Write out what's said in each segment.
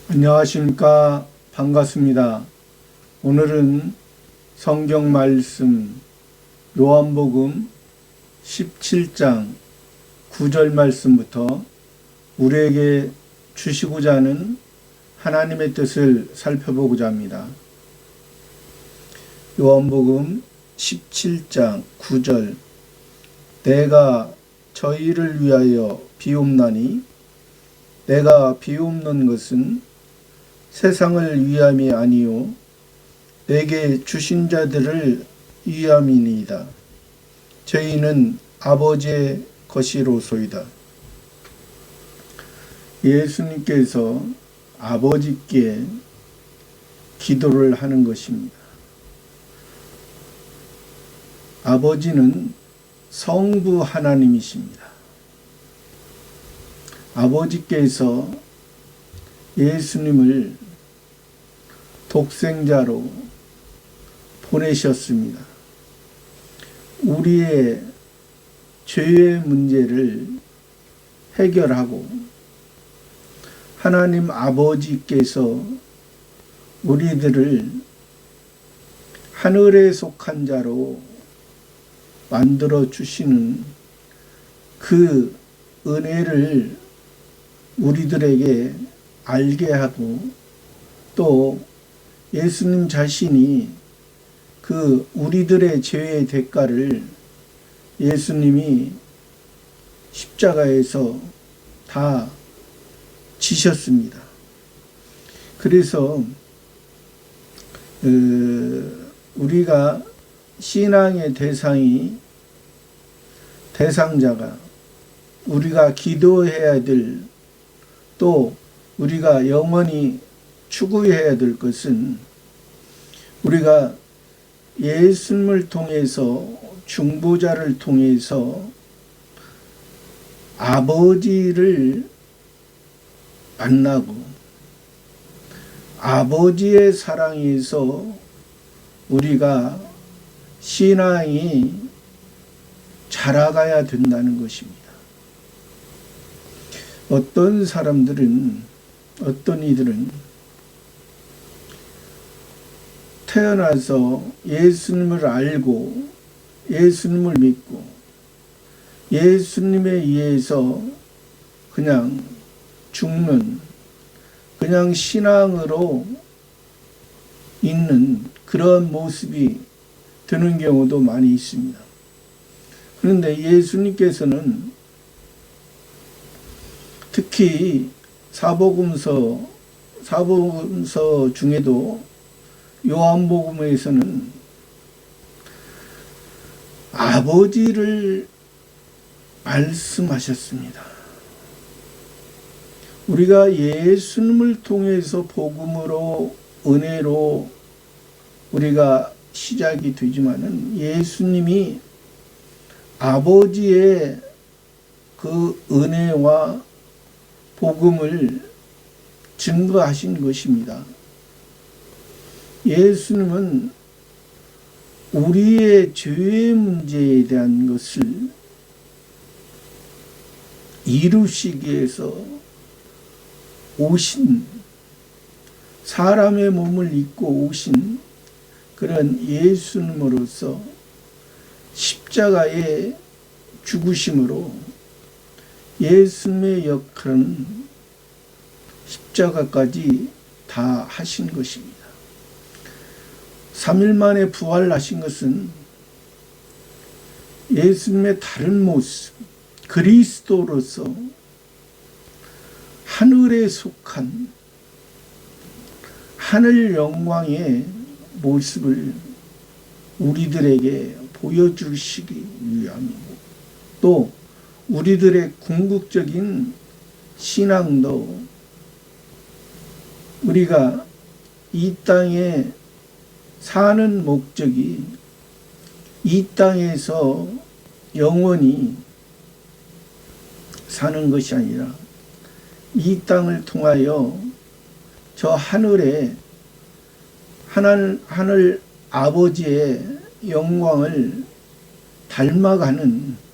안녕하십니까. 반갑습니다. 오늘은 성경 말씀 요한복음 17장 9절 말씀부터 우리에게 주시고자 하는 하나님의 뜻을 살펴보고자 합니다. 요한복음 17장 9절 내가 저희를 위하여 비옵나니 내가 비옵는 것은 세상을 위함이 아니요 내게 주신 자들을 위함이니이다. 저희는 아버지의 것이로소이다. 예수님께서 아버지께 기도를 하는 것입니다. 아버지는 성부 하나님이십니다. 아버지께서 예수님을 독생자로 보내셨습니다. 우리의 죄의 문제를 해결하고 하나님 아버지께서 우리들을 하늘에 속한 자로 만들어 주시는 그 은혜를 우리들에게 알게 하고 또 예수님 자신이 그 우리들의 죄의 대가를 예수님이 십자가에서 다 지셨습니다. 그래서 우리가 신앙의 대상자가 우리가 기도해야 될 또 우리가 영원히 추구해야 될 것은 우리가 예수님을 통해서 중보자를 통해서 아버지를 만나고 아버지의 사랑에서 우리가 신앙이 자라가야 된다는 것입니다. 어떤 이들은 태어나서 예수님을 알고 예수님을 믿고 예수님에 의해서 그냥 죽는 그냥 신앙으로 있는 그런 모습이 드는 경우도 많이 있습니다. 그런데 예수님께서는 특히 사복음서 중에도 요한복음에서는 아버지를 말씀하셨습니다. 우리가 예수님을 통해서 복음으로 은혜로 우리가 시작이 되지만은 예수님이 아버지의 그 은혜와 복음을 증거하신 것입니다. 예수님은 우리의 죄의 문제에 대한 것을 이루시기 위해서 오신 사람의 몸을 입고 오신 그런 예수님으로서 십자가의 죽으심으로 예수님의 역할은 십자가까지 다 하신 것입니다. 3일 만에 부활하신 것은 예수님의 다른 모습, 그리스도로서 하늘에 속한 하늘 영광의 모습을 우리들에게 보여주시기 위함이고 또 우리들의 궁극적인 신앙도 우리가 이 땅에 사는 목적이 이 땅에서 영원히 사는 것이 아니라 이 땅을 통하여 저 하늘에 하늘 아버지의 영광을 닮아가는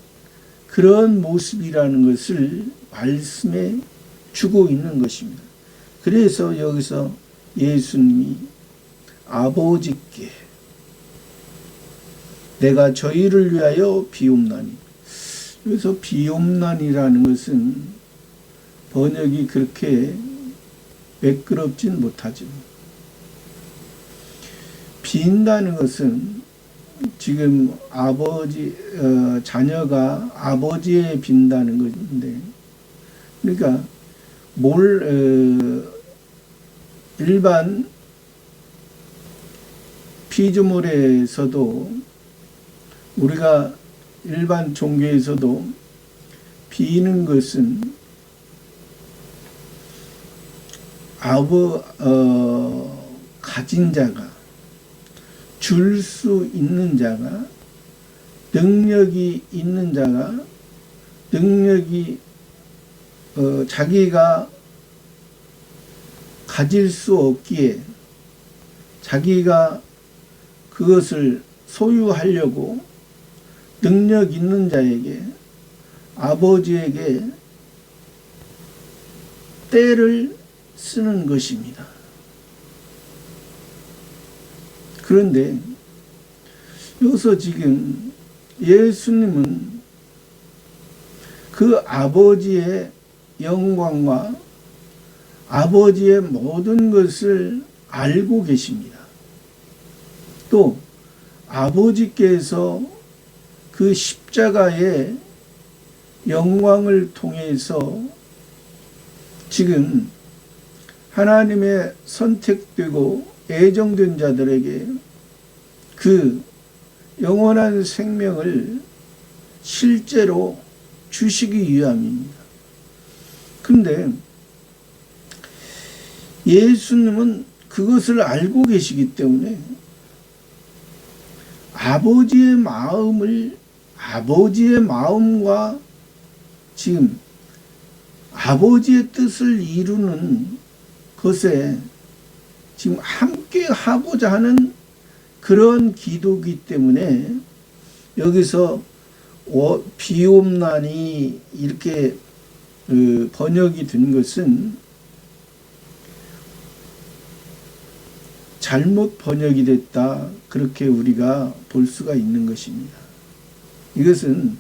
그런 모습이라는 것을 말씀해 주고 있는 것입니다. 그래서 여기서 예수님이 아버지께 내가 저희를 위하여 비옵나니, 그래서 비옵나니라는 것은 번역이 그렇게 매끄럽진 못하죠. 빈다는 것은 지금 자녀가 아버지에 빈다는 것인데, 그러니까 일반 피조물에서도, 우리가 일반 종교에서도 비는 것은 가진 자가, 줄 수 있는 자가, 능력이 있는 자가, 자기가 가질 수 없기에 자기가 그것을 소유하려고 능력 있는 자에게, 아버지에게 때를 쓰는 것입니다. 그런데 여기서 지금 예수님은 그 아버지의 영광과 아버지의 모든 것을 알고 계십니다. 또 아버지께서 그 십자가의 영광을 통해서 지금 하나님의 선택되고 애정된 자들에게 그 영원한 생명을 실제로 주시기 위함입니다. 근데 예수님은 그것을 알고 계시기 때문에 아버지의 마음과 지금 아버지의 뜻을 이루는 것에 지금 함께 하고자 하는 그런 기도이기 때문에 여기서 비옵나니 이렇게 번역이 된 것은 잘못 번역이 됐다, 그렇게 우리가 볼 수가 있는 것입니다. 이것은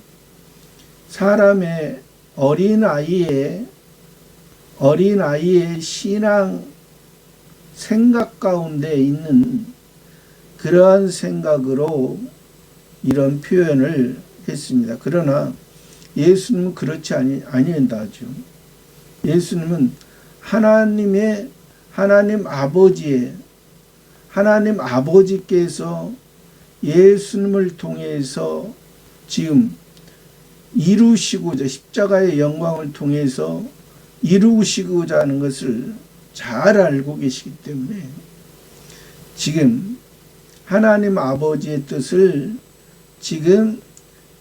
사람의 어린아이의 신앙 생각 가운데 있는 그러한 생각으로 이런 표현을 했습니다. 그러나 예수님은 그렇지 아니한다죠. 예수님은 하나님 아버지께서 예수님을 통해서 지금 이루시고자, 십자가의 영광을 통해서 이루시고자 하는 것을 잘 알고 계시기 때문에 지금 하나님 아버지의 뜻을 지금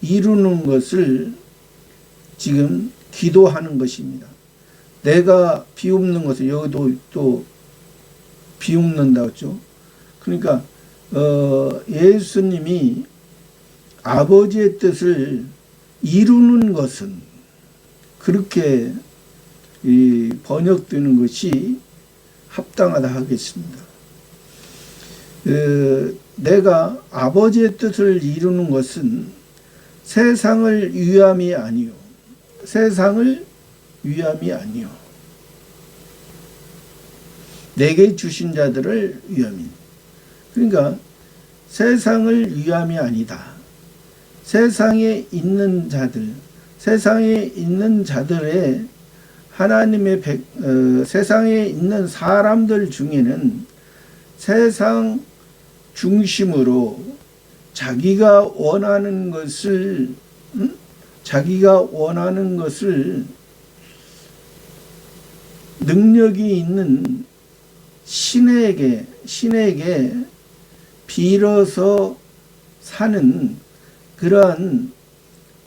이루는 것을 지금 기도하는 것입니다. 내가 비옵는 것을, 여기도 또 비옵는다고 했죠. 그러니까 예수님이 아버지의 뜻을 이루는 것은 그렇게 번역되는 것이 합당하다 하겠습니다. 내가 아버지의 뜻을 이루는 것은 세상을 위함이 아니요. 내게 주신 자들을 위함입니다. 그러니까 세상을 위함이 아니다. 세상에 있는 자들의 세상에 있는 사람들 중에는 세상 중심으로 자기가 원하는 것을 능력이 있는 신에게 빌어서 사는 그러한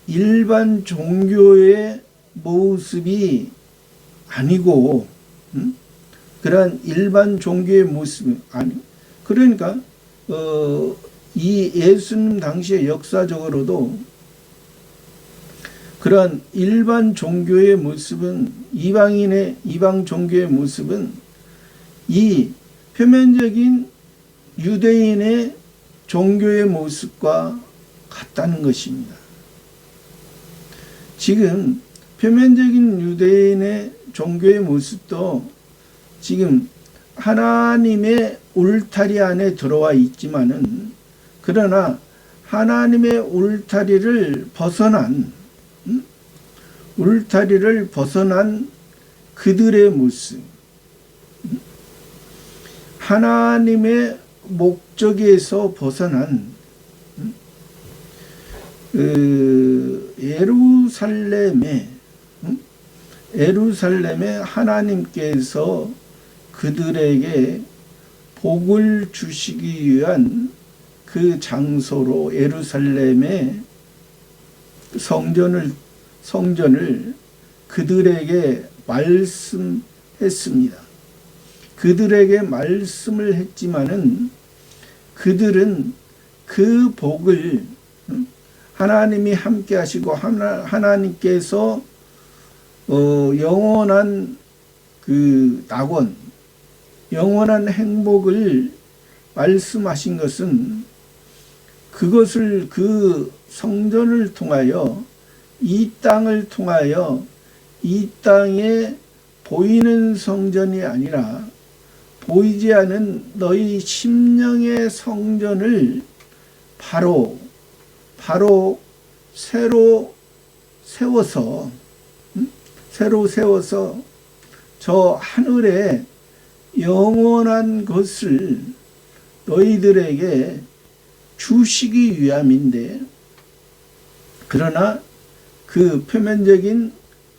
일반 종교의 모습이 아니고, 그러한 일반 종교의 모습이 그러니까 이 예수님 당시에 역사적으로도 그러한 일반 종교의 모습은, 이방 종교의 모습은 이 표면적인 유대인의 종교의 모습과 같다는 것입니다. 지금 표면적인 유대인의 종교의 모습도 지금 하나님의 울타리 안에 들어와 있지만은, 그러나 하나님의 울타리를 벗어난 그들의 모습, 하나님의 목적에서 벗어난 예루살렘에 하나님께서 그들에게 복을 주시기 위한 그 장소로 예루살렘의 성전을 그들에게 말씀했습니다. 그들에게 말씀을 했지만은 그들은 그 복을 하나님이 함께 하시고 하나님께서 영원한 그 낙원, 영원한 행복을 말씀하신 것은 그것을 그 성전을 통하여 이 땅을 통하여 이 땅에 보이는 성전이 아니라 보이지 않은 너희 심령의 성전을 바로 새로 세워서 저 하늘에 영원한 것을 너희들에게 주시기 위함인데, 그러나 그 표면적인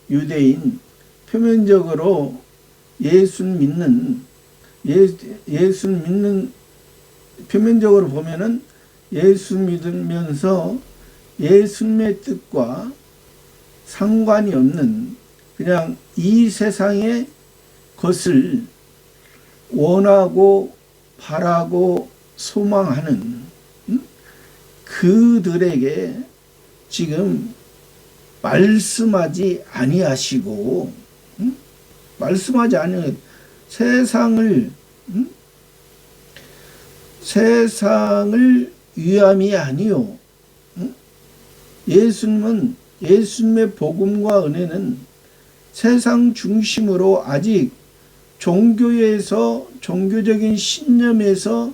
유대인, 표면적으로 예수 믿는 표면적으로 보면은 예수 믿으면서 예수님의 뜻과 상관이 없는 그냥 이 세상의 것을 원하고 바라고 소망하는 그들에게 지금 말씀하지 아니하시고, 말씀하지 아니하고 세상을 위함이 아니요. 예수님의 복음과 은혜는 세상 중심으로 아직 종교적인 신념에서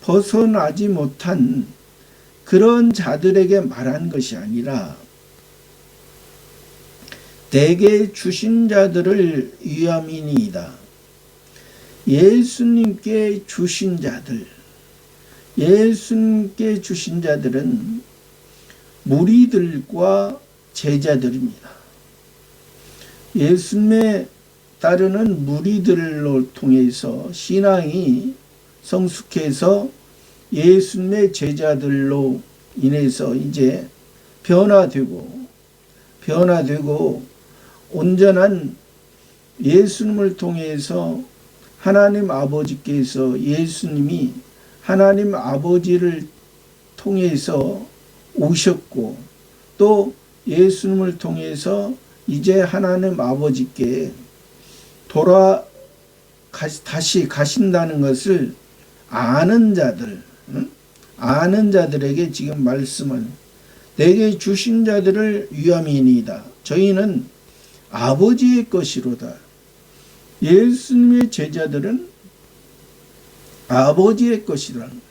벗어나지 못한 그런 자들에게 말한 것이 아니라 내게 주신 자들을 위함이니이다. 예수님께 주신 자들은 무리들과 제자들입니다. 예수님의 따르는 무리들로 통해서 신앙이 성숙해서 예수님의 제자들로 인해서 이제 변화되고 온전한 예수님을 통해서 하나님 아버지께서 예수님이 하나님 아버지를 통해서 오셨고, 또 예수님을 통해서 이제 하나님 아버지께 다시 가신다는 것을 아는 자들에게 지금 말씀을, 내게 주신 자들을 위함이니이다. 저희는 아버지의 것이로다. 예수님의 제자들은 아버지의 것이라는 거예요.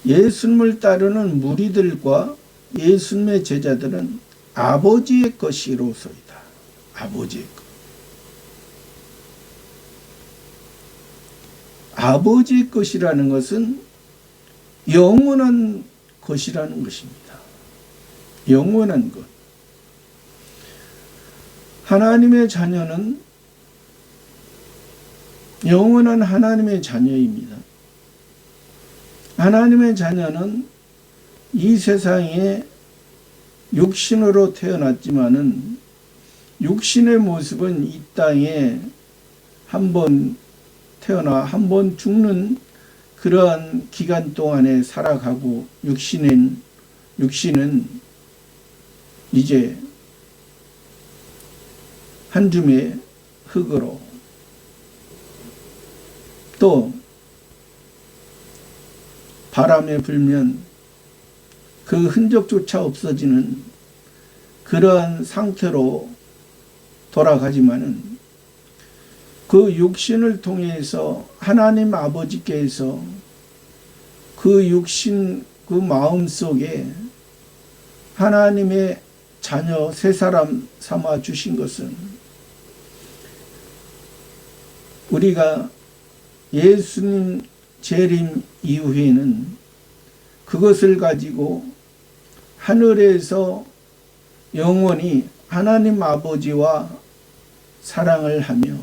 예수님을 따르는 무리들과 예수님의 제자들은 아버지의 것이로소이다. 아버지의 것. 아버지의 것이라는 것은 영원한 것이라는 것입니다. 영원한 것. 하나님의 자녀는 영원한 하나님의 자녀입니다. 하나님의 자녀는 이 세상에 육신으로 태어났지만은 육신의 모습은 이 땅에 한번 태어나 한 번 죽는 그러한 기간 동안에 살아가고, 육신은 이제 한 줌의 흙으로 또 바람에 불면 그 흔적조차 없어지는 그러한 상태로 돌아가지만은 그 육신을 통해서 하나님 아버지께서 그 육신 그 마음 속에 하나님의 자녀 새 사람 삼아 주신 것은 우리가 예수님 재림 이후에는 그것을 가지고 하늘에서 영원히 하나님 아버지와 사랑을 하며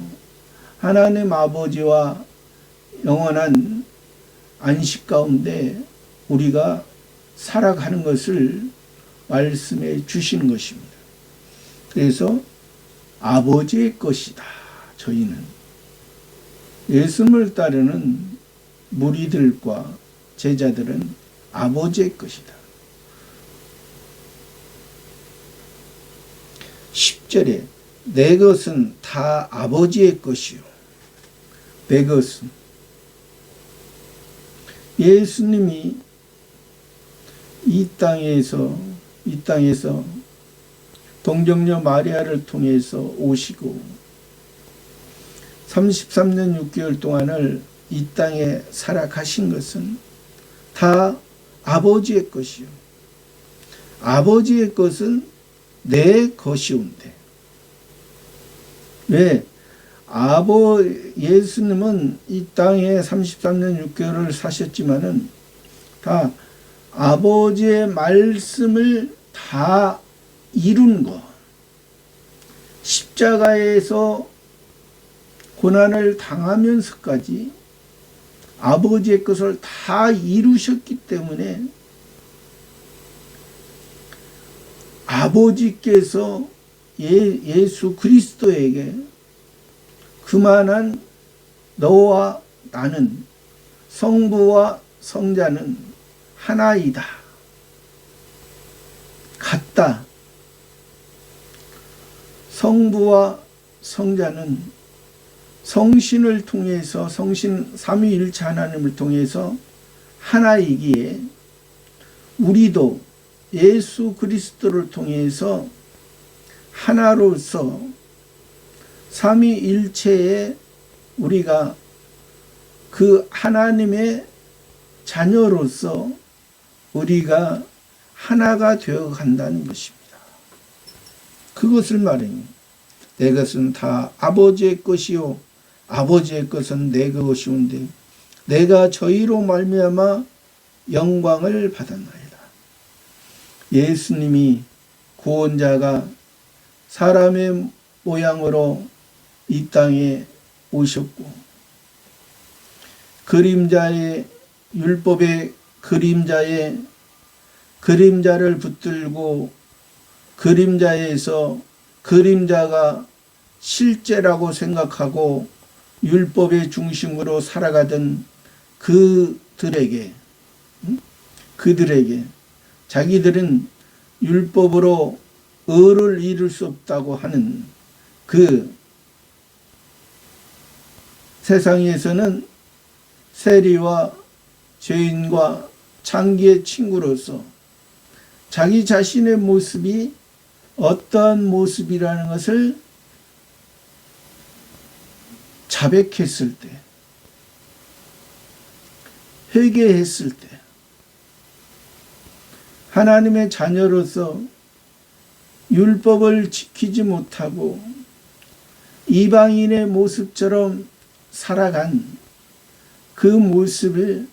하나님 아버지와 영원한 안식 가운데 우리가 살아가는 것을 말씀해 주시는 것입니다. 그래서 아버지의 것이다. 저희는 예수님을 따르는 무리들과 제자들은 아버지의 것이다. 10절에 내 것은 다 아버지의 것이요. 내 것은 예수님이 이 땅에서 동정녀 마리아를 통해서 오시고 33년 6개월 동안을 이 땅에 살아가신 것은 다 아버지의 것이요. 아버지의 것은 내 것이온데. 왜? 예수님은 이 땅에 33년 6개월을 사셨지만은 다 아버지의 말씀을 다 이룬 것. 십자가에서 고난을 당하면서까지 아버지의 것을 다 이루셨기 때문에 아버지께서 예수 그리스도에게 그만한 너와 나는 성부와 성자는 하나이다. 같다. 성부와 성자는 성신을 통해서 성신 삼위일체 하나님을 통해서 하나이기에 우리도 예수 그리스도를 통해서 하나로서 삼위일체에 우리가 그 하나님의 자녀로서 우리가 하나가 되어 간다는 것입니다. 그것을 말하니 내 것은 다 아버지의 것이요 아버지의 것은 내 것이온데 내가 저희로 말미암아 영광을 받았나이다. 예수님이 구원자가 사람의 모양으로 이 땅에 오셨고 그림자의 율법의 그림자를 붙들고 그림자에서 그림자가 실제라고 생각하고 율법의 중심으로 살아가던 그들에게 자기들은 율법으로 의를 이룰 수 없다고 하는 그 세상에서는 세리와 죄인과 창기의 친구로서 자기 자신의 모습이 어떠한 모습이라는 것을 자백했을 때, 회개했을 때, 하나님의 자녀로서 율법을 지키지 못하고 이방인의 모습처럼 살아간 그 모습을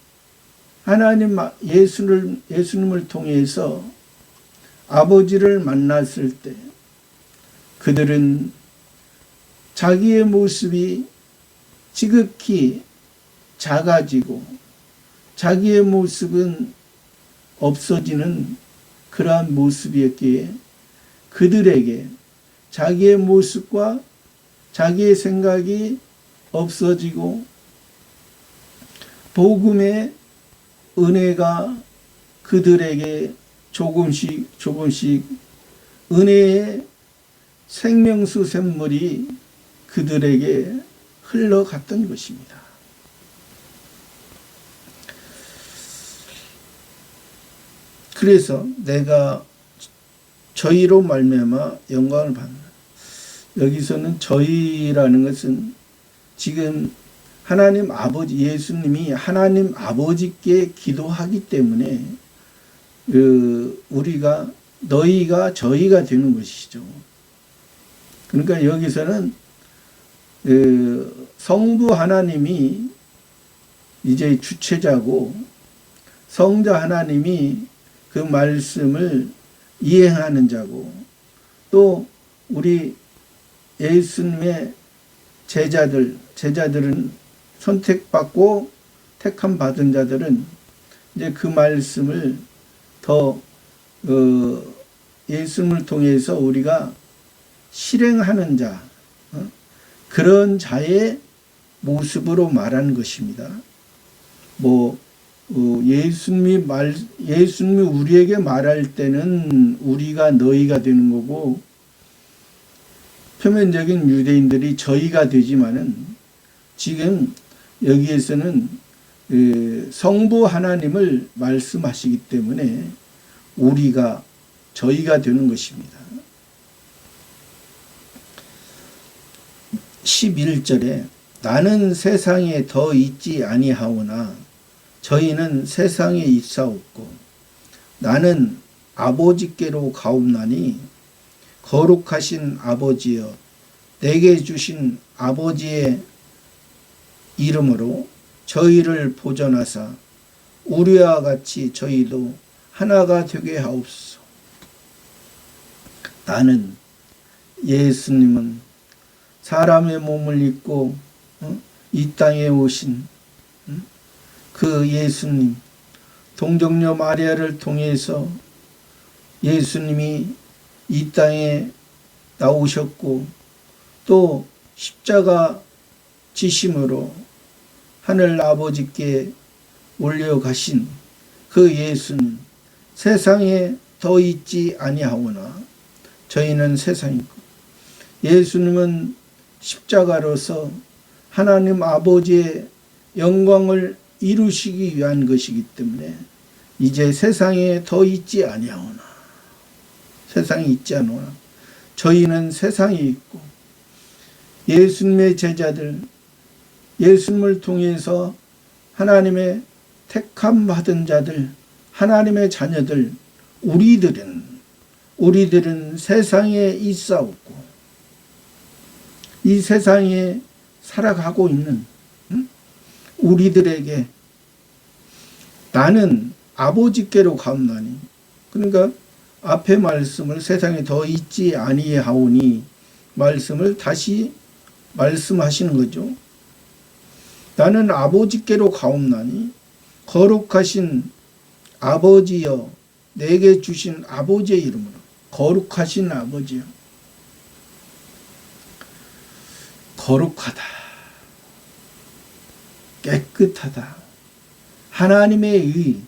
하나님 예수님을 통해서 아버지를 만났을 때 그들은 자기의 모습이 지극히 작아지고 자기의 모습은 없어지는 그러한 모습이었기에 그들에게 자기의 모습과 자기의 생각이 없어지고 복음의 은혜가 그들에게 조금씩 은혜의 생명수 샘물이 그들에게 흘러갔던 것입니다. 그래서 내가 저희로 말미암아 영광을 받는. 여기서는 저희라는 것은 지금 하나님 아버지, 예수님이 하나님 아버지께 기도하기 때문에 우리가 너희가 저희가 되는 것이죠. 그러니까 여기서는 성부 하나님이 이제 주체자고 성자 하나님이 그 말씀을 이행하는 자고 또 우리 예수님의 제자들은 선택받고 택함 받은 자들은 이제 그 말씀을 더 예수님을 통해서 우리가 실행하는 자, 그런 자의 모습으로 말하는 것입니다. 예수님이 우리에게 말할 때는 우리가 너희가 되는 거고, 표면적인 유대인들이 저희가 되지만은 지금 여기에서는 성부 하나님을 말씀하시기 때문에 우리가 저희가 되는 것입니다. 11절에 나는 세상에 더 있지 아니하오나 저희는 세상에 있사옵고 나는 아버지께로 가옵나니 거룩하신 아버지여 내게 주신 아버지의 이름으로 저희를 보존하사 우리와 같이 저희도 하나가 되게 하옵소서. 나는 예수님은 사람의 몸을 입고 이 땅에 오신 그 예수님, 동정녀 마리아를 통해서 예수님이 이 땅에 나오셨고 또 십자가 지심으로 하늘 아버지께 올려가신 그 예수님, 세상에 더 있지 아니하오나 저희는 세상에 있고 예수님은 십자가로서 하나님 아버지의 영광을 이루시기 위한 것이기 때문에 이제 세상에 더 있지 아니하오나 세상에 있지 않으나 저희는 세상에 있고 예수님의 제자들, 예수님을 통해서 하나님의 택함 받은 자들, 하나님의 자녀들, 우리들은 세상에 있사옵고 이 세상에 살아가고 있는 우리들에게 나는 아버지께로 가옵나니, 그러니까 앞에 말씀을 세상에 더 있지 아니하오니 말씀을 다시 말씀하시는 거죠. 나는 아버지께로 가옵나니 거룩하신 아버지여 내게 주신 아버지의 이름으로. 거룩하신 아버지여, 거룩하다, 깨끗하다, 하나님의 의,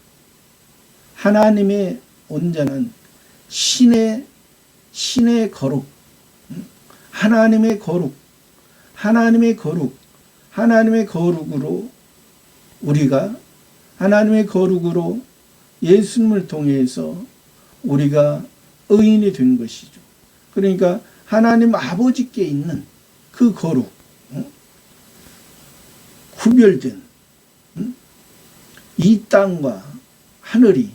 하나님의 온전한 신의 거룩, 하나님의 거룩, 하나님의 거룩으로 우리가 하나님의 거룩으로 예수님을 통해서 우리가 의인이 된 것이죠. 그러니까 하나님 아버지께 있는 그 거룩, 구별된 이 땅과 하늘이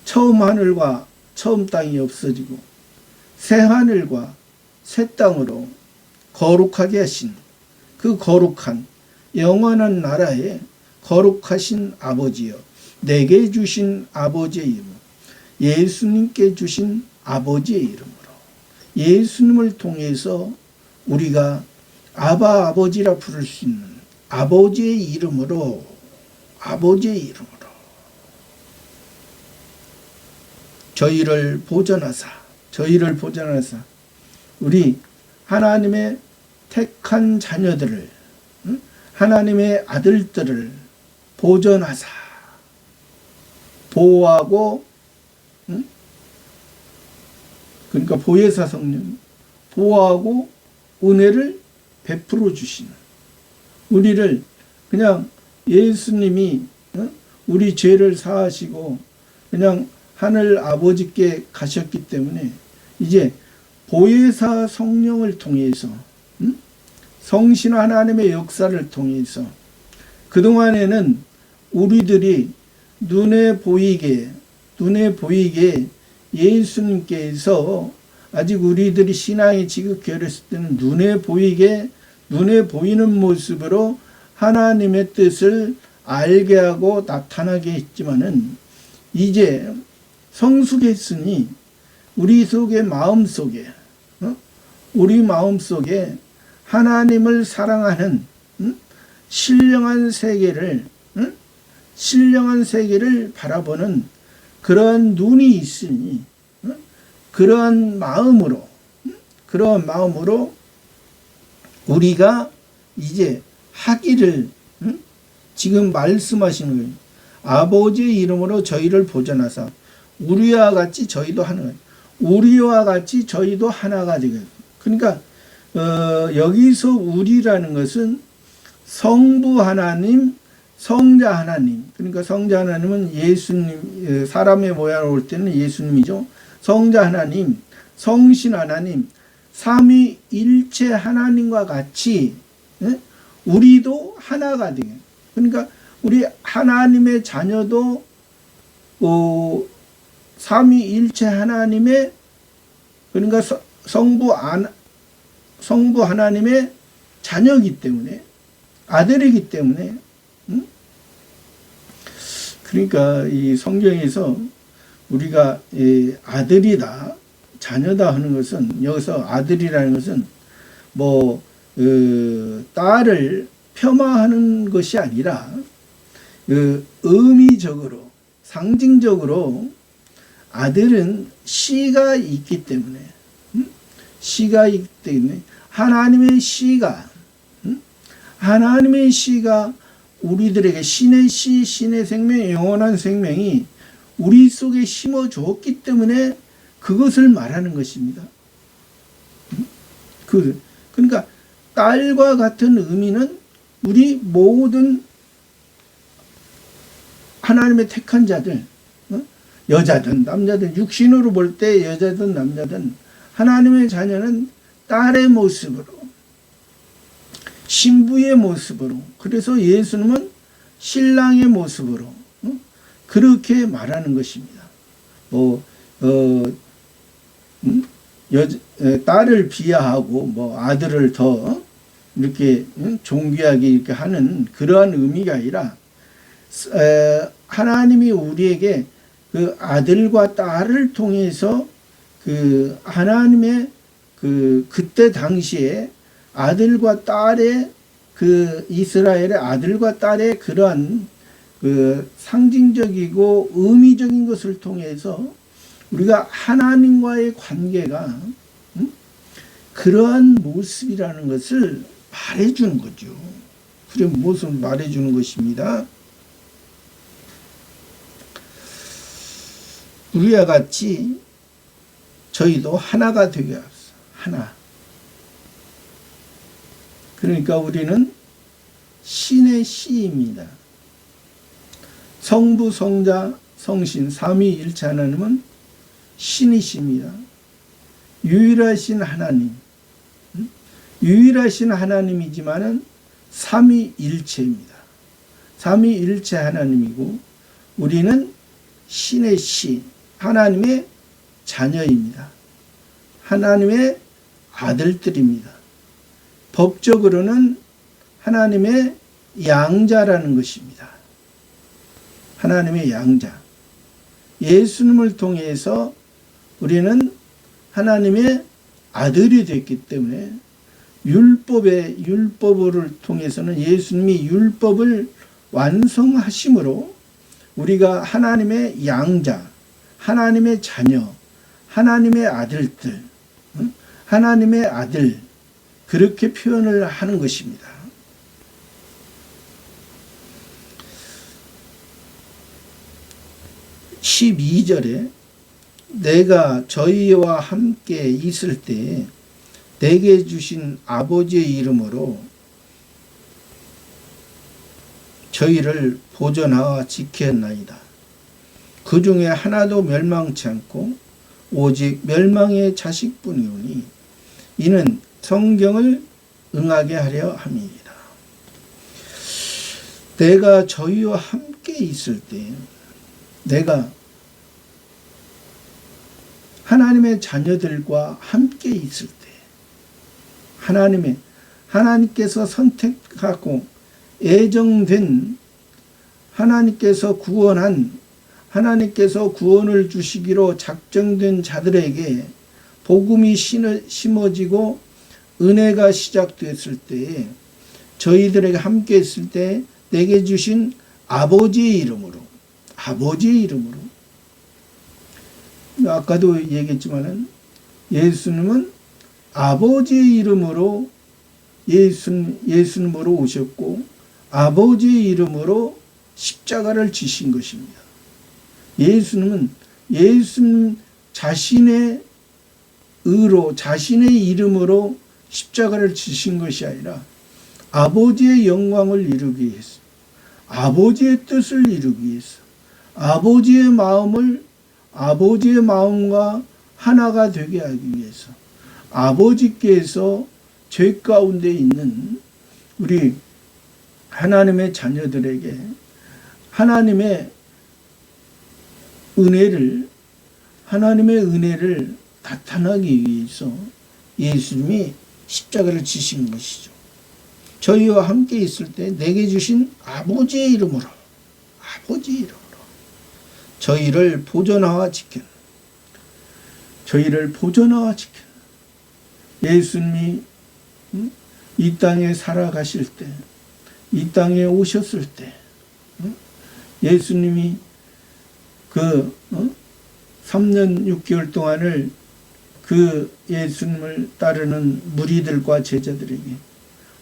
처음 하늘과 처음 땅이 없어지고 새 하늘과 새 땅으로 거룩하게 하신 그 거룩한 영원한 나라에 거룩하신 아버지여 내게 주신 아버지의 이름, 예수님께 주신 아버지의 이름으로 예수님을 통해서 우리가 아바 아버지라 부를 수 있는 아버지의 이름으로 저희를 보존하사 우리 하나님의 택한 자녀들을, 하나님의 아들들을 보존하사 보호하고, 그러니까 보혜사 성령 보호하고 은혜를 베풀어 주시는, 우리를 그냥 예수님이 우리 죄를 사하시고 그냥 하늘 아버지께 가셨기 때문에 이제 보혜사 성령을 통해서 성신 하나님의 역사를 통해서 그동안에는 우리들이 눈에 보이게 예수님께서 아직 우리들이 신앙이 지극히 어렸을 때는 눈에 보이는 모습으로 하나님의 뜻을 알게 하고 나타나게 했지만은 이제 성숙했으니 우리 마음속에 하나님을 사랑하는 신령한 세계를 바라보는 그러한 눈이 있으니 그러한 마음으로 우리가 이제 하기를 지금 말씀하시는 거예요. 아버지의 이름으로 저희를 보존하사 우리와 같이 저희도 하나가 되게. 그러니까 여기서 우리라는 것은 성부 하나님, 성자 하나님. 그러니까 성자 하나님은 예수님, 사람의 모양으로 올 때는 예수님이죠. 성자 하나님, 성신 하나님, 삼위일체 하나님과 같이 우리도 하나가 되게. 그러니까 우리 하나님의 자녀도 삼위일체 하나님의, 그러니까 성부 하나님의 자녀이기 때문에, 아들이기 때문에, 그러니까 이 성경에서 우리가 아들이다, 자녀다 하는 것은, 여기서 아들이라는 것은 딸을 폄하하는 것이 아니라 의미적으로, 상징적으로 아들은 씨가 있기 때문에, 하나님의 씨가 우리들에게 신의 씨, 신의 생명, 영원한 생명이 우리 속에 심어주었기 때문에 그것을 말하는 것입니다. 그러니까 딸과 같은 의미는 우리 모든 하나님의 택한 자들, 여자든 남자든, 육신으로 볼 때 여자든 남자든 하나님의 자녀는 딸의 모습으로, 신부의 모습으로, 그래서 예수님은 신랑의 모습으로 그렇게 말하는 것입니다. 딸을 비하하고 아들을 더 이렇게 존귀하게 이렇게 하는 그러한 의미가 아니라, 하나님이 우리에게 그 아들과 딸을 통해서 그 하나님의 그때 당시에 아들과 딸의 그 이스라엘의 아들과 딸의 그러한 그 상징적이고 의미적인 것을 통해서 우리가 하나님과의 관계가 그러한 모습이라는 것을 말해주는 거죠. 그런 모습을 말해주는 것입니다. 우리와 같이 저희도 하나가 되게 합시다. 하나. 그러니까 우리는 신의 씨입니다. 성부, 성자, 성신, 삼위일체 하나님은 신이십니다. 유일하신 하나님이지만은 삼위일체입니다. 삼위일체 하나님이고 우리는 신의 씨, 하나님의 자녀입니다. 하나님의 아들들입니다. 법적으로는 하나님의 양자라는 것입니다. 하나님의 양자. 예수님을 통해서 우리는 하나님의 아들이 됐기 때문에 율법을 통해서는 예수님이 율법을 완성하심으로 우리가 하나님의 양자, 하나님의 자녀, 하나님의 아들들, 하나님의 아들, 그렇게 표현을 하는 것입니다. (12절에) 내가 저희와 함께 있을 때 내게 주신 아버지의 이름으로 저희를 보존하여 지켰나이다. 그 중에 하나도 멸망치 않고 오직 멸망의 자식뿐이오니 이는 성경을 응하게 하려 함이니라. 내가 저희와 함께 있을 때, 내가 하나님의 자녀들과 함께 있을 때, 하나님께서 선택하고 애정된, 하나님께서 구원을 주시기로 작정된 자들에게 복음이 심어지고 은혜가 시작됐을 때에, 저희들에게 함께 있을 때 내게 주신 아버지의 이름으로, 아까도 얘기했지만은 예수님은 아버지의 이름으로 예수님으로 오셨고 아버지의 이름으로 십자가를 지신 것입니다. 예수님은 예수님 자신의 의로, 자신의 이름으로 십자가를 지신 것이 아니라 아버지의 영광을 이루기 위해서, 아버지의 뜻을 이루기 위해서, 아버지의 마음과 하나가 되게 하기 위해서, 아버지께서 죄 가운데 있는 우리 하나님의 자녀들에게 하나님의 은혜를 나타나기 위해서 예수님이 십자가를 지신 것이죠. 저희와 함께 있을 때 내게 주신 아버지의 이름으로 저희를 보존하와 지켜. 예수님이 이 땅에 살아가실 때, 이 땅에 오셨을 때, 예수님이 3년 6개월 동안을 그 예수님을 따르는 무리들과 제자들에게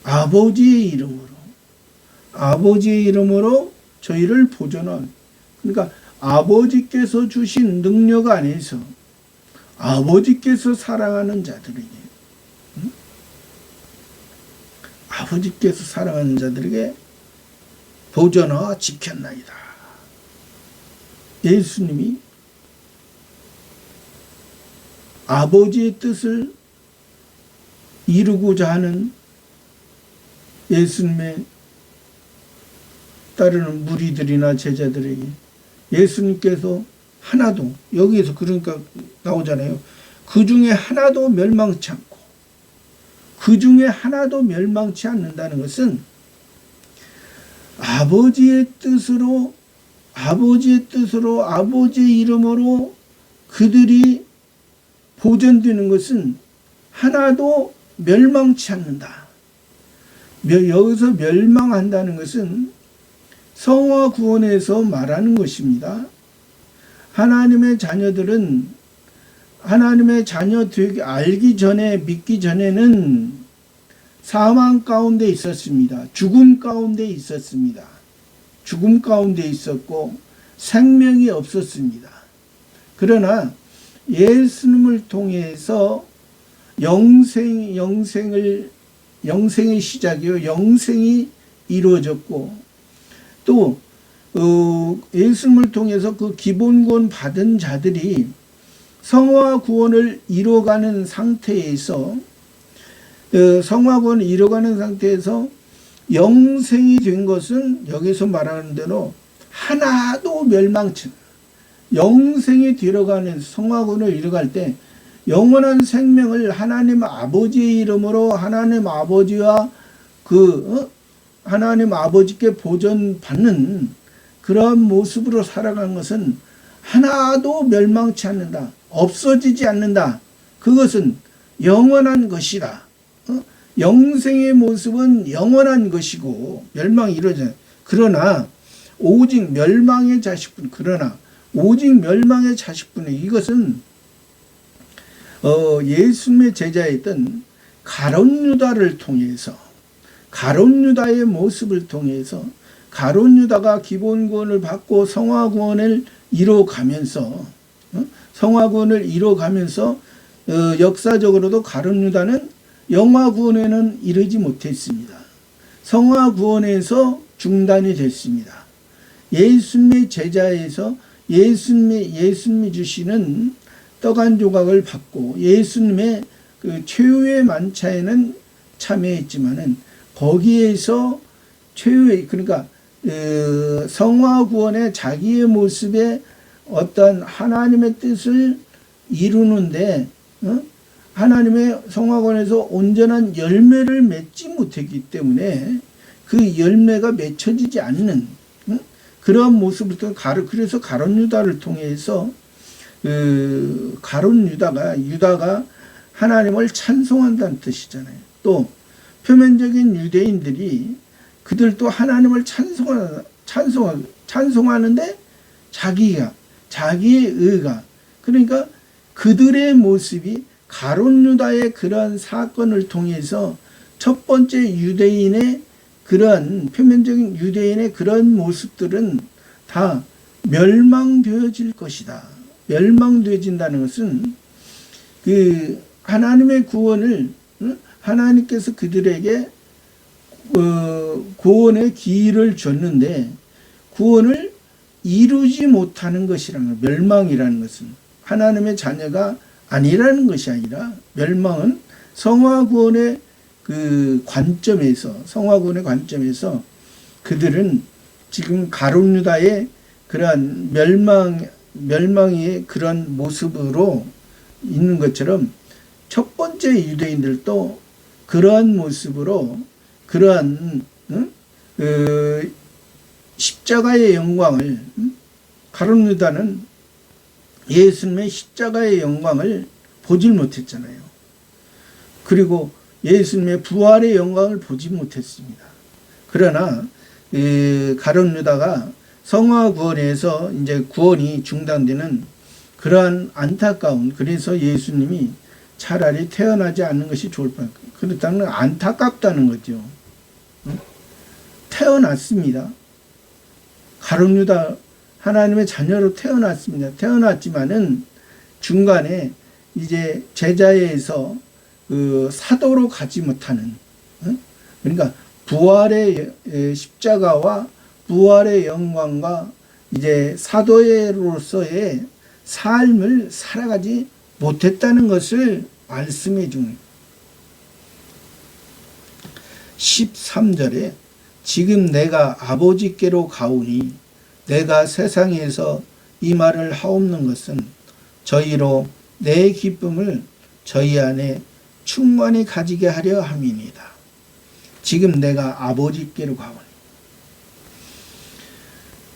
아버지의 이름으로 저희를 보존한, 그러니까 아버지께서 주신 능력 안에서 아버지께서 사랑하는 자들에게 보존하여 지켰나이다. 예수님이 아버지의 뜻을 이루고자 하는 예수님의 따르는 무리들이나 제자들에게 예수님께서 하나도, 여기에서 그러니까 나오잖아요. 그 중에 하나도 멸망치 않는다는 것은 아버지의 뜻으로 아버지의 이름으로 그들이 보존되는 것은 하나도 멸망치 않는다. 여기서 멸망한다는 것은 성화 구원에서 말하는 것입니다. 하나님의 자녀들은 하나님의 자녀 되기 알기 전에, 믿기 전에는 사망 가운데 있었습니다. 죽음 가운데 있었고 생명이 없었습니다. 그러나 예수님을 통해서 영생의 시작이요, 영생이 이루어졌고, 또 예수님을 통해서 그 기본구원 받은 자들이 성화 구원을 이뤄가는 상태에서 영생이 된 것은 여기서 말하는 대로 하나도 멸망치, 영생이 들어가는 성화구원을 이뤄갈 때 영원한 생명을 하나님 아버지의 이름으로 하나님 아버지와 하나님 아버지께 보존받는 그러한 모습으로 살아가는 것은 하나도 멸망치 않는다. 없어지지 않는다. 그것은 영원한 것이다. 영생의 모습은 영원한 것이고 멸망이 이루어져요. 그러나 오직 멸망의 자식뿐, 이것은 예수님의 제자였던 가룟 유다의 모습을 통해서 가룟 유다가 기본구원을 받고 성화구원을 이뤄가면서 역사적으로도 가룟 유다는 영화구원에는 이르지 못했습니다. 성화구원에서 중단이 됐습니다. 예수님의 제자에서 예수님이 주시는 떡 한 조각을 받고 예수님의 그 최후의 만찬에는 참여했지만은 거기에서 최후의, 그러니까 성화 구원의 자기의 모습에 어떤 하나님의 뜻을 이루는데 하나님의 성화권에서 온전한 열매를 맺지 못했기 때문에 그 열매가 맺혀지지 않는 그러한 모습부터 그래서 가룟 유다를 통해서 가룟 유다가 하나님을 찬송한다는 뜻이잖아요. 또 표면적인 유대인들이 그들도 하나님을 찬송하는데 자기의 의가, 그러니까 그들의 모습이 가룟 유다의 그러한 사건을 통해서 첫 번째 유대인의 그러한 표면적인 유대인의 그런 모습들은 다 멸망되어질 것이다. 멸망되어진다는 것은 그 하나님의 구원을 하나님께서 그들에게 구원의 기회를 줬는데 구원을 이루지 못하는 것이라는, 멸망이라는 것은 하나님의 자녀가 아니라는 것이 아니라, 멸망은 성화구원의 그 성화구원의 관점에서 그들은 지금 가룟 유다의 그러한 멸망의 그런 모습으로 있는 것처럼 첫 번째 유대인들도 그러한 모습으로 그러한 십자가의 영광을, 가룟 유다는 예수님의 십자가의 영광을 보질 못했잖아요. 그리고 예수님의 부활의 영광을 보지 못했습니다. 그러나 가룟 유다가 성화 구원에서 이제 구원이 중단되는 그러한 안타까운, 그래서 예수님이 차라리 태어나지 않는 것이 좋을 뻔. 그렇다는 건 안타깝다는 거죠. 태어났습니다. 가룟 유다 하나님의 자녀로 태어났습니다. 태어났지만은 중간에 이제 제자에서 그 사도로 가지 못하는, 그러니까 부활의 십자가와 부활의 영광과 이제 사도로서의 삶을 살아가지 못했다는 것을 말씀해 주는 13절에 지금 내가 아버지께로 가오니 내가 세상에서 이 말을 하옵는 것은 저희로 내 기쁨을 저희 안에 충만히 가지게 하려 함이니이다. 지금 내가 아버지께로 가오니,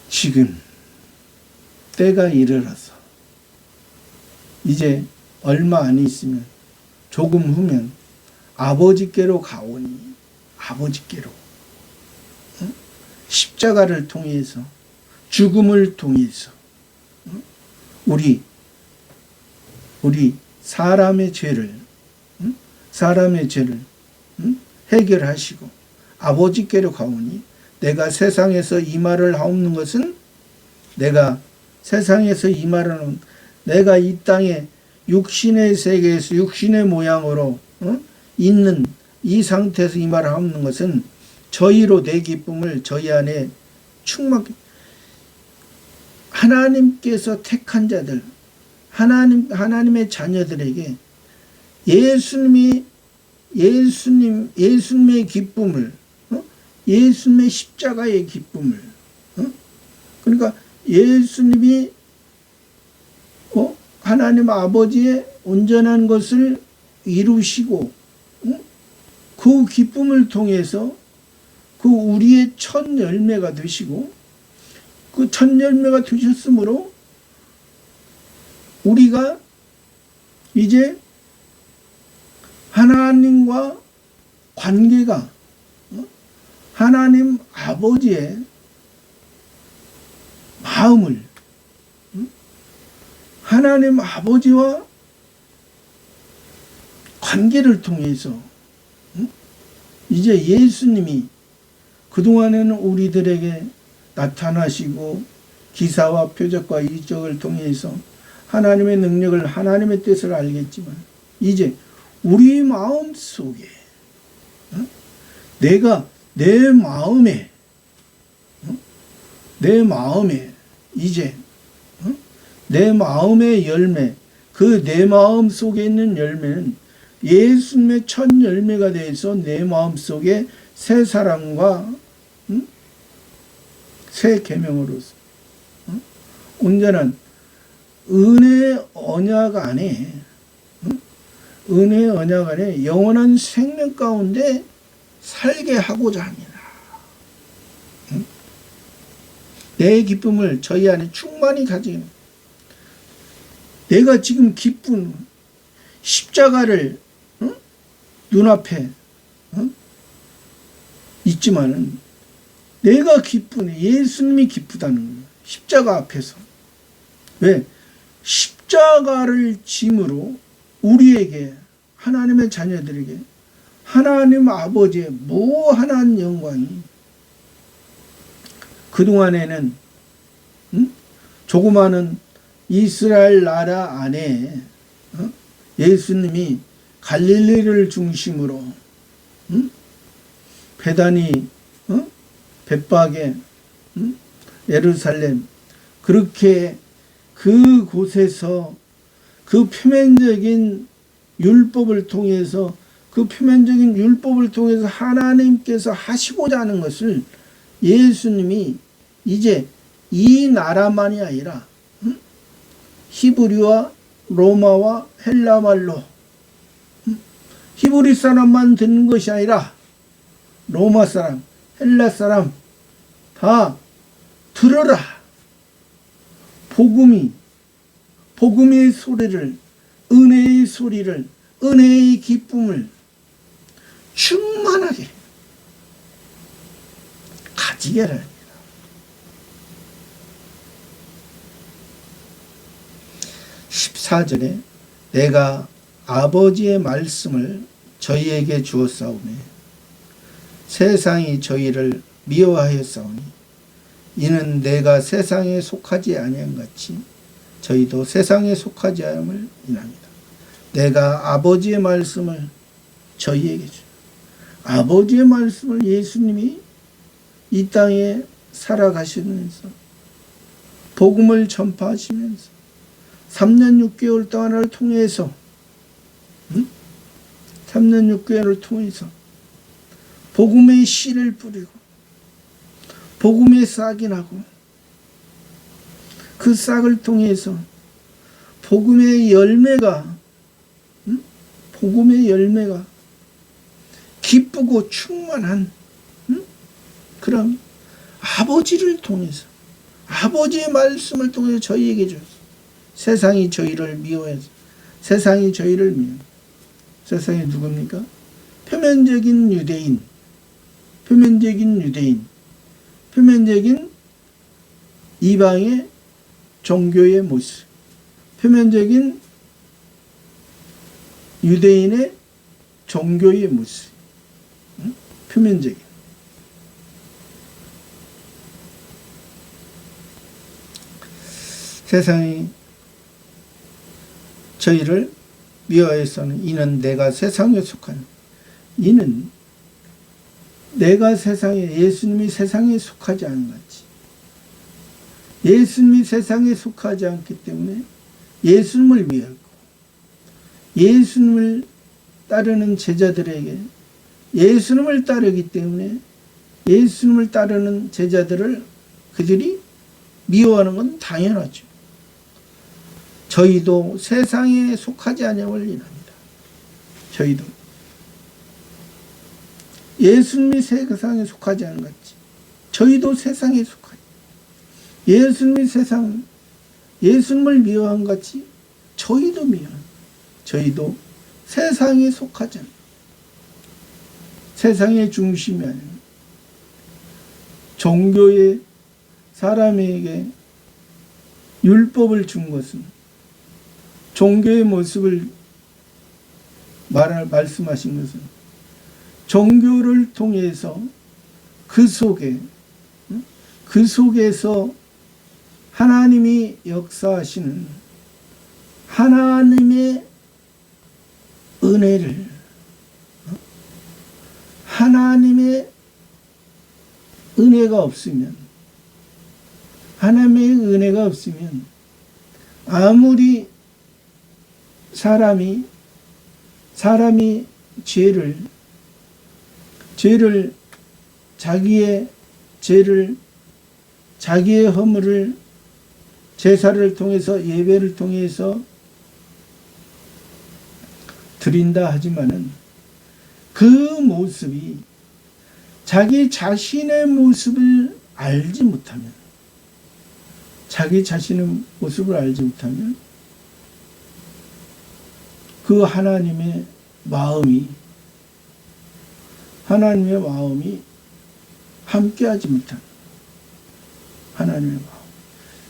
지금 때가 이르러서 이제 얼마 안 있으면, 조금 후면 아버지께로 가오니, 아버지께로 십자가를 통해서, 죽음을 통해서 우리 사람의 죄를 해결하시고 아버지께로 가오니 내가 세상에서 이 말을 하옵는 것은, 내가 세상에서 이 말은 내가 이 땅에 육신의 세계에서 육신의 모양으로 있는 이 상태에서 이 말을 하옵는 것은 저희로 내 기쁨을 저희 안에 충만히, 하나님께서 택한 자들, 하나님의 자녀들에게 예수님의 기쁨을, 예수님의 십자가의 기쁨을, 그러니까 예수님이 하나님 아버지의 온전한 것을 이루시고 그 기쁨을 통해서 그 우리의 첫 열매가 되시고, 그 첫 열매가 되셨으므로 우리가 이제 하나님과 관계가, 하나님 아버지의 마음을, 하나님 아버지와 관계를 통해서 이제 예수님이 그동안에는 우리들에게 나타나시고 기사와 표적과 이적을 통해서 하나님의 능력을, 하나님의 뜻을 알겠지만 이제 우리 마음 속에, 내가 내 마음에 이제 내 마음의 열매, 그 내 마음 속에 있는 열매는 예수님의 첫 열매가 돼서 내 마음 속에 새 사랑과 새 계명으로서 온전한 은혜의 언약 안에 은혜의 언약 안에 영원한 생명 가운데 살게 하고자 합니다. 내 기쁨을 저희 안에 충만히 가지는, 내가 지금 기쁜 십자가를 눈앞에 있지만은 내가 기쁜, 예수님이 기쁘다는 거예요. 십자가 앞에서. 왜? 십자가를 짐으로 우리에게, 하나님의 자녀들에게 하나님 아버지의 무한한 영광이, 그동안에는 조그마한 이스라엘 나라 안에 예수님이 갈릴리를 중심으로 베다니, 벳박에, 예루살렘, 그렇게 그 곳에서 그 표면적인 율법을 통해서, 그 표면적인 율법을 통해서 하나님께서 하시고자 하는 것을 예수님이 이제 이 나라만이 아니라 히브리와 로마와 헬라 말로, 히브리 사람만 듣는 것이 아니라 로마 사람, 헬라 사람 다 들어라. 복음의 소리를, 은혜의 소리를, 은혜의 기쁨을 충만하게 가지게 하라. 14절에 내가 아버지의 말씀을 저희에게 주었사오매 세상이 저희를 미워하였사오니 이는 내가 세상에 속하지 아니한 같이 저희도 세상에 속하지 않음을 인합니다. 내가 아버지의 말씀을 저희에게 주. 아버지의 말씀을 예수님이 이 땅에 살아가시면서 복음을 전파하시면서 3년 6개월 동안을 통해서 3년 6개월을 통해서 복음의 씨를 뿌리고 복음의 싹이 나고 그 싹을 통해서 복음의 열매가 기쁘고 충만한 그런 아버지를 통해서, 아버지의 말씀을 통해서 저희에게 줬어요. 세상이 저희를 미워해서, 세상이 저희를 미워해요. 세상이 누굽니까? 표면적인 유대인, 표면적인 이방의 종교의 모습, 표면적인 유대인의 종교의 모습, 표면적인. 세상이 저희를 미워해서는 이는 내가 세상에 속한, 이는 내가 세상에, 예수님이 세상에 속하지 않은 같이, 예수님이 세상에 속하지 않기 때문에 예수님을 위하고 예수님을 따르는 제자들에게, 예수님을 따르기 때문에 예수님을 따르는 제자들을 그들이 미워하는 건 당연하죠. 저희도 세상에 속하지 아니함을 인합니다. 저희도 예수님이 세상에 속하지 않은 같이 저희도 세상에 속하지, 예수님이 예수님을 미워한 같이 저희도 저희도 세상에 속하지 않는, 세상의 중심이 아닌 종교의 사람에게 율법을 준 것은, 종교의 모습을 말씀하신 것은 종교를 통해서 그 속에서 하나님이 역사하시는 하나님의 은혜를, 하나님의 은혜가 없으면, 하나님의 은혜가 없으면 아무리 사람이 죄를 자기의 허물을 제사를 통해서, 예배를 통해서 드린다 하지만은 그 모습이 자기 자신의 모습을 알지 못하면, 그 하나님의 마음이 함께하지 못하는 하나님의 마음.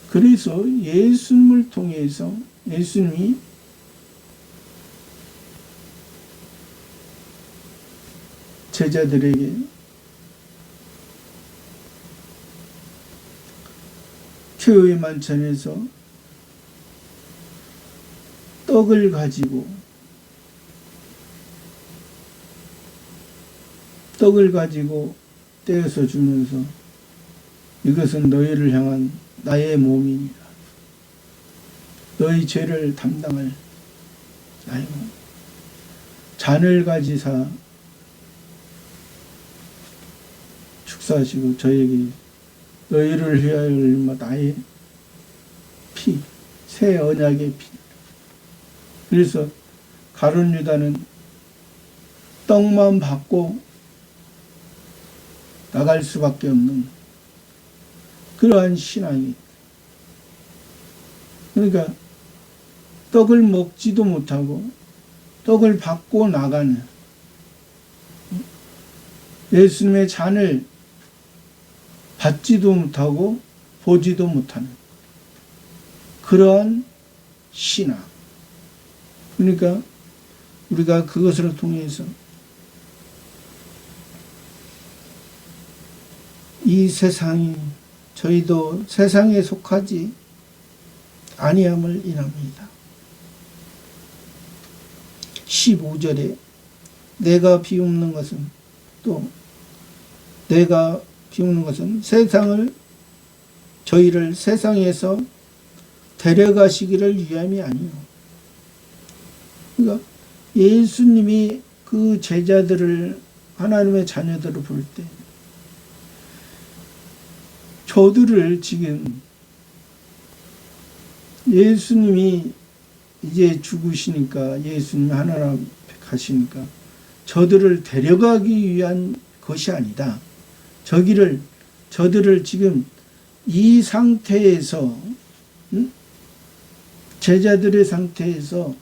그래서 예수님을 통해서 예수님이 제자들에게 최후의 만찬에서 떡을 가지고 떼어서 주면서 이것은 너희를 향한 나의 몸이니라. 너희 죄를 담당할 나의 몸. 잔을 가지사 축사하시고 저에게 너희를 위하여 흘린 나의 피, 새 언약의 피. 그래서 가룟 유다는 떡만 받고 나갈 수밖에 없는 그러한 신앙이. 그러니까 떡을 먹지도 못하고 떡을 받고 나가는, 예수님의 잔을 받지도 못하고 보지도 못하는 그러한 신앙. 그러니까 우리가 그것을 통해서 이 세상이, 저희도 세상에 속하지 아니함을 인합니다. 15절에 내가 비웃는 것은 저희를 세상에서 데려가시기를 위함이 아니요. 그러니까 예수님이 그 제자들을, 하나님의 자녀들을 볼 때 저들을 지금 예수님이 이제 죽으시니까, 예수님이 하나님 앞에 가시니까 저들을 데려가기 위한 것이 아니다. 저들을 지금 이 상태에서, 제자들의 상태에서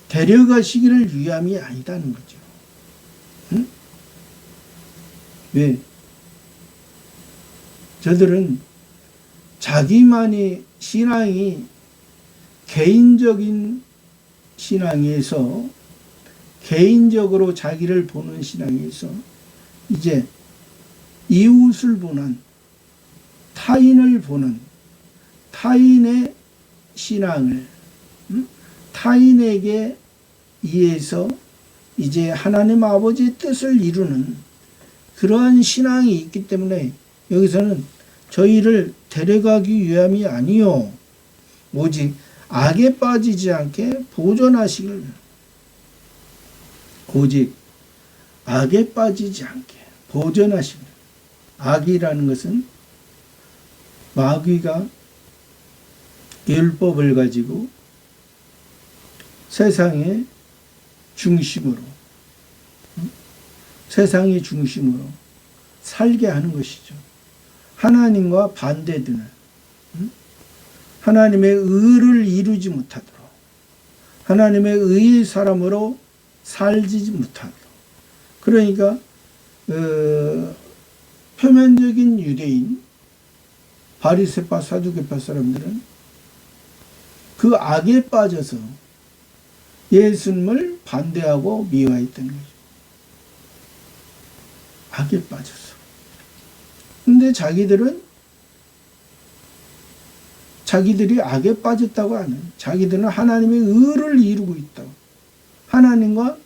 데려가시기를 위함이 아니다는 거죠. 왜? 저들은 자기만의 신앙이, 개인적인 신앙에서, 개인적으로 자기를 보는 신앙에서 이제 이웃을 보는, 타인을 보는, 타인의 신앙을 타인에게 의해서 이제 하나님 아버지의 뜻을 이루는 그러한 신앙이 있기 때문에 여기서는 저희를 데려가기 위함이 아니요 오직 악에 빠지지 않게 보존하시길, 오직 악에 빠지지 않게 보존하시길. 악이라는 것은 마귀가 율법을 가지고 세상의 중심으로 살게 하는 것이죠. 하나님과 반대되는, 하나님의 의를 이루지 못하도록, 하나님의 의의 사람으로 살지 못하도록. 그러니까 표면적인 유대인, 바리새파, 사두개파 사람들은 그 악에 빠져서 예수님을 반대하고 미워했던 거죠. 악에 빠져서. 근데 자기들이 악에 빠졌다고 하는, 자기들은 하나님의 의를 이루고 있다고. 하나님과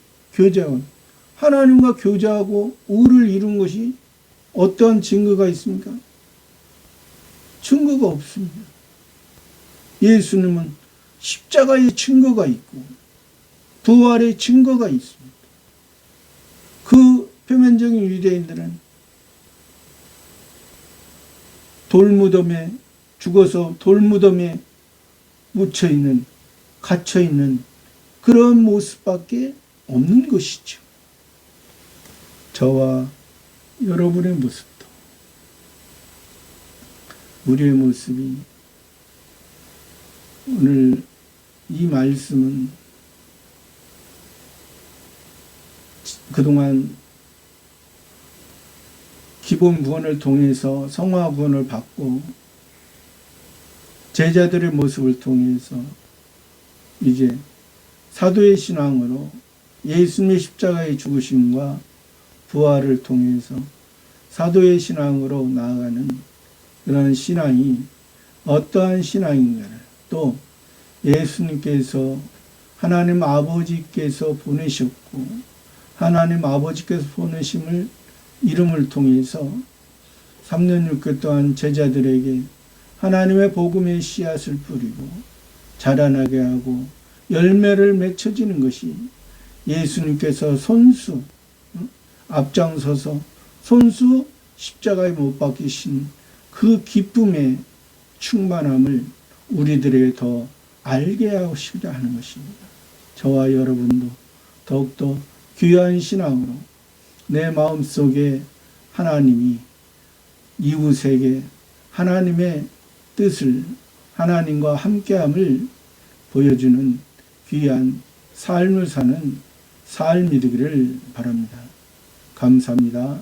교제하고 의를 이룬 것이 어떤 증거가 있습니까? 증거가 없습니다. 예수님은 십자가의 증거가 있고 부활의 증거가 있습니다. 그 표면적인 유대인들은 돌무덤에 죽어서 돌무덤에 묻혀있는, 갇혀있는 그런 모습밖에 없는 것이죠. 저와 여러분의 모습도, 우리의 모습이, 오늘 이 말씀은 그동안 기본 구원을 통해서 성화 구원을 받고 제자들의 모습을 통해서 이제 사도의 신앙으로 예수님의 십자가의 죽으심과 부활을 통해서 사도의 신앙으로 나아가는 그런 신앙이 어떠한 신앙인가를, 또 예수님께서 하나님 아버지께서 보내셨고 하나님 아버지께서 보내심을 이름을 통해서 3년 6개월 동안 제자들에게 하나님의 복음의 씨앗을 뿌리고 자라나게 하고 열매를 맺혀지는 것이 예수님께서 손수 앞장서서 손수 십자가에 못 박히신 그 기쁨의 충만함을 우리들에게 더 알게 하시려 하는 것입니다. 저와 여러분도 더욱더 귀한 신앙으로 내 마음속에 하나님이 이웃에게 하나님의 뜻을, 하나님과 함께함을 보여주는 귀한 삶을 사는 삶이 되기를 바랍니다. 감사합니다.